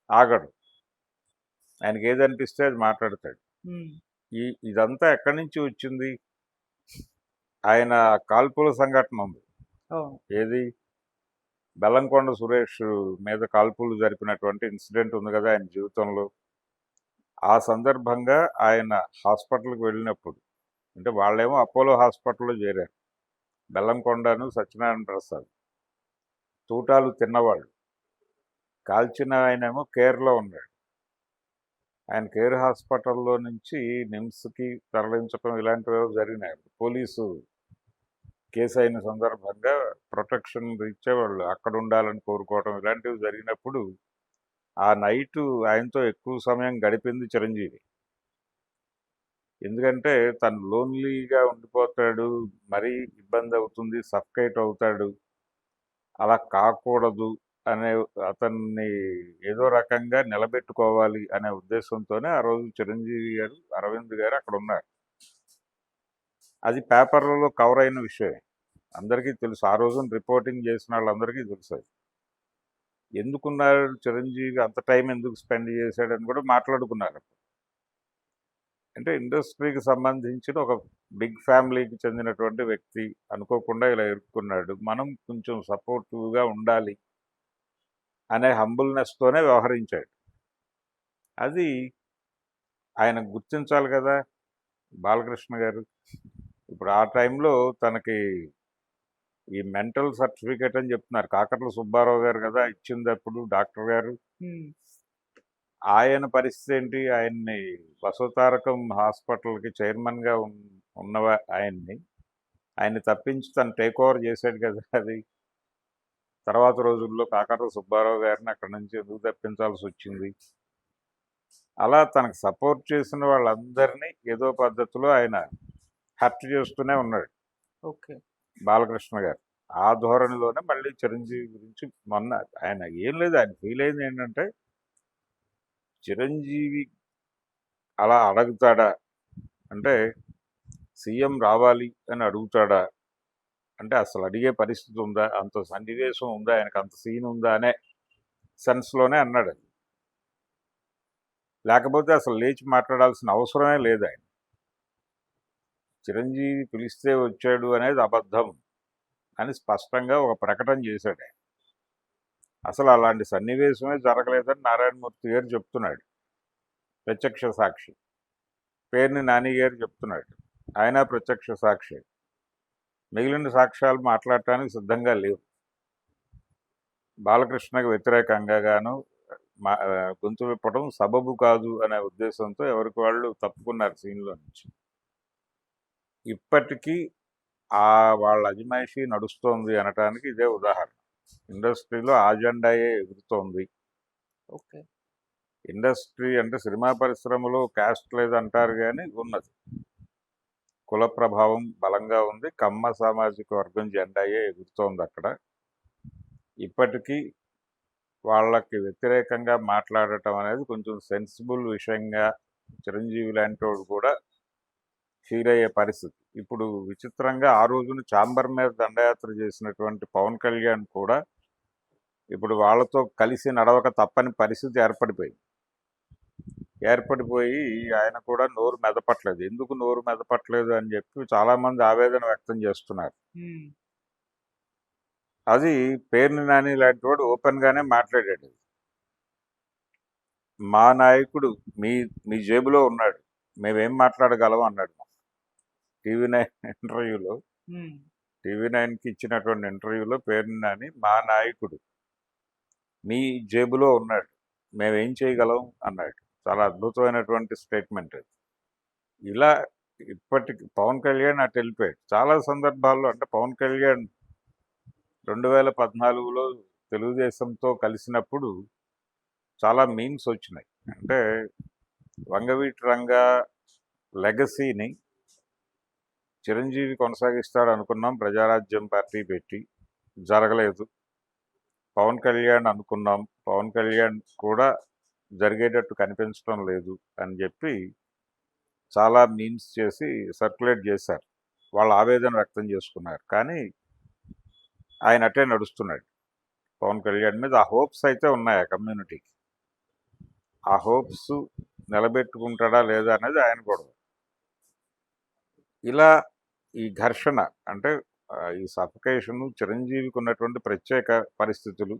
ఆగడు. ఆయనకి ఏదనిపిస్తే అది మాట్లాడతాడు. హ్మ్. ఇదంతా ఎక్కడి నుంచి వచ్చింది? ఆయన కాల్పుల సంఘటన ఉంది. అవును. ఏది? బెల్లంకొండ సురేష్ మీద కాల్పులు జరిపినటువంటి ఇన్సిడెంట్ ఉంది కదా ఆయన జీవితంలో. ఆ సందర్భంగా ఆయన హాస్పిటల్కి వెళ్ళినప్పుడు, అంటే వాళ్ళేమో అపోలో హాస్పిటల్లో చేరారు. బెల్లంకొండను సత్యనారాయణ ప్రసాద్ తూటాలు తిన్నవాళ్ళు. కాల్చిన ఆయనేమో కేర్లో ఉన్నాడు. ఆయన కేర్ హాస్పిటల్లో నుంచి నిమ్స్కి తరలించడం ఇలాంటివి జరిగినాయి. పోలీసు కేసు అయిన సందర్భంగా ప్రొటెక్షన్ రీత్యా వాళ్ళు అక్కడ ఉండాలని కోరుకోవడం ఇలాంటివి జరిగినప్పుడు ఆ నైటు ఆయనతో ఎక్కువ సమయం గడిపింది చిరంజీవి. ఎందుకంటే తను లోన్లీగా ఉండిపోతాడు, మరీ ఇబ్బంది అవుతుంది, సఫకేట్ అవుతాడు, అలా కాకూడదు అనే అతన్ని ఏదో రకంగా నిలబెట్టుకోవాలి అనే ఉద్దేశంతోనే ఆ రోజు చిరంజీవి గారు, అరవింద్ గారు అక్కడ ఉన్నారు. అది పేపర్లలో కవర్ అయిన విషయమే, అందరికీ తెలుసు. ఆ రోజున రిపోర్టింగ్ చేసిన వాళ్ళందరికీ తెలుసు అది. ఎందుకున్నారు చిరంజీవి, అంత టైం ఎందుకు స్పెండ్ చేశాడని కూడా మాట్లాడుకున్నారు. అంటే ఇండస్ట్రీకి సంబంధించిన ఒక బిగ్ ఫ్యామిలీకి చెందినటువంటి వ్యక్తి అనుకోకుండా ఇలా ఇరుక్కున్నాడు, మనం కొంచెం సపోర్టివ్గా ఉండాలి అనే హంబుల్నెస్తోనే వ్యవహరించాడు. అది ఆయన గుర్తించాలి కదా బాలకృష్ణ గారు. ఇప్పుడు ఆ టైంలో తనకి ఈ మెంటల్ సర్టిఫికేట్ అని చెప్తున్నారు. కాకర్ల సుబ్బారావు గారు కదా ఇచ్చింది అప్పుడు డాక్టర్ గారు. హ్మ్. ఆయన పరిస్థితి ఏంటి? ఆయన్ని బసవతారకం హాస్పిటల్కి చైర్మన్గా ఉన్న ఆయన్ని తప్పించి తను టేక్ ఓవర్ చేశాడు కదా అది. తర్వాత రోజుల్లో కాకర్ల సుబ్బారావు గారిని అక్కడి నుంచి ఎందుకు తప్పించాల్సి వచ్చింది? అలా తనకు సపోర్ట్ చేసిన వాళ్ళందరినీ ఏదో పద్ధతిలో ఆయన హర్ట్ చేస్తూనే ఉన్నాడు ఓకే. బాలకృష్ణ గారు. ఆ ధోరణిలోనే మళ్ళీ చిరంజీవి గురించి మొన్న ఆయన ఏం లేదు, ఆయన ఫీల్ అయింది ఏంటంటే చిరంజీవి అలా అడుగుతాడా, అంటే సీఎం రావాలి అని అడుగుతాడా, అంటే అసలు అడిగే పరిస్థితి ఉందా, అంత సన్నివేశం ఉందా, ఆయనకు అంత సీన్ ఉందా అనే సెన్స్లోనే అన్నాడు. లేకపోతే అసలు లేచి మాట్లాడాల్సిన అవసరమే లేదు ఆయన. చిరంజీవి పిలిస్తే వచ్చాడు అనేది అబద్ధం అని స్పష్టంగా ఒక ప్రకటన చేశాడు ఆయన. అసలు అలాంటి సన్నివేశమే జరగలేదని నారాయణమూర్తి గారు చెప్తున్నాడు, ప్రత్యక్ష సాక్షి. పేర్ని నాని గారు చెప్తున్నాడు, ఆయన ప్రత్యక్ష సాక్షి. మిగిలిన సాక్ష్యాలు మాట్లాడటానికి సిద్ధంగా లేవు. బాలకృష్ణకు వ్యతిరేకంగా గాను గొంతు విప్పడం సబబు కాదు అనే ఉద్దేశంతో ఎవరికి వాళ్ళు తప్పుకున్నారు సీన్లో నుంచి. ఇప్పటికీ వాళ్ళ అజమాయిషీ నడుస్తోంది అనటానికి ఇదే ఉదాహరణ. ఇండస్ట్రీలో ఆ జెండాయే ఎగురుతోంది. ఓకే. ఇండస్ట్రీ అంటే సినిమా పరిశ్రమలో క్యాస్ట్ లేదంటారు కానీ ఉన్నది. కుల ప్రభావం బలంగా ఉంది. కమ్మ సామాజిక వర్గం జెండాయే ఎగురుతోంది అక్కడ. ఇప్పటికీ వాళ్ళకి వ్యతిరేకంగా మాట్లాడటం అనేది కొంచెం సెన్సిబుల్ విషయంగా చిరంజీవి లాంటి వాడు కూడా ఫీల్ అయ్యే పరిస్థితి. ఇప్పుడు విచిత్రంగా ఆ రోజున చాంబర్ మీద దండయాత్ర చేసినటువంటి పవన్ కళ్యాణ్ కూడా ఇప్పుడు వాళ్ళతో కలిసి నడవక తప్పని పరిస్థితి ఏర్పడిపోయి ఆయన కూడా నోరు మెదపట్లేదు. ఎందుకు నోరు మెదపట్లేదు అని చెప్పి చాలామంది ఆవేదన వ్యక్తం చేస్తున్నారు. ఉమ్, అది పేర్ని నాని లాంటి వాడు ఓపెన్గానే మాట్లాడాడు. మా నాయకుడు మీ మీ జేబులో ఉన్నాడు, మేమేం మాట్లాడగలం అన్నాడు టీవీ9 ఇంటర్వ్యూలో. ఉమ్, టీవీ9కి ఇచ్చినటువంటి ఇంటర్వ్యూలో పేర్ని నాని మా నాయకుడు మీ జేబులో ఉన్నాడు, మేమేం చేయగలం అన్నాడు. చాలా అద్భుతమైనటువంటి స్టేట్మెంట్ అది. ఇలా ఇప్పటికి పవన్ కళ్యాణ్ అటు వెళ్ళిపోయాడు. చాలా సందర్భాల్లో అంటే పవన్ కళ్యాణ్ 2014లో తెలుగుదేశంతో కలిసినప్పుడు చాలా మీమ్స్ వచ్చినాయి. అంటే వంగవీటి రంగా లెగసీని చిరంజీవి కొనసాగిస్తాడు అనుకున్నాం, ప్రజారాజ్యం పార్టీ పెట్టి జరగలేదు. పవన్ కళ్యాణ్ అనుకున్నాం, పవన్ కళ్యాణ్ కూడా జరిగేటట్టు కనిపించడం లేదు అని చెప్పి చాలా మీమ్స్ చేసి సర్క్యులేట్ చేశారు. వాళ్ళ ఆవేదన వ్యక్తం చేసుకున్నారు. కానీ ఆయన అట్టే నడుస్తున్నాడు పవన్ కళ్యాణ్ మీద. ఆ హోప్స్ అయితే ఉన్నాయి ఆ కమ్యూనిటీకి. ఆ హోప్స్ నిలబెట్టుకుంటాడా లేదా అనేది ఆయన గొడవ. ఇలా ఈ ఘర్షణ అంటే ఈ సఫకేషన్ చిరంజీవికి ఉన్నటువంటి ప్రత్యేక పరిస్థితులు,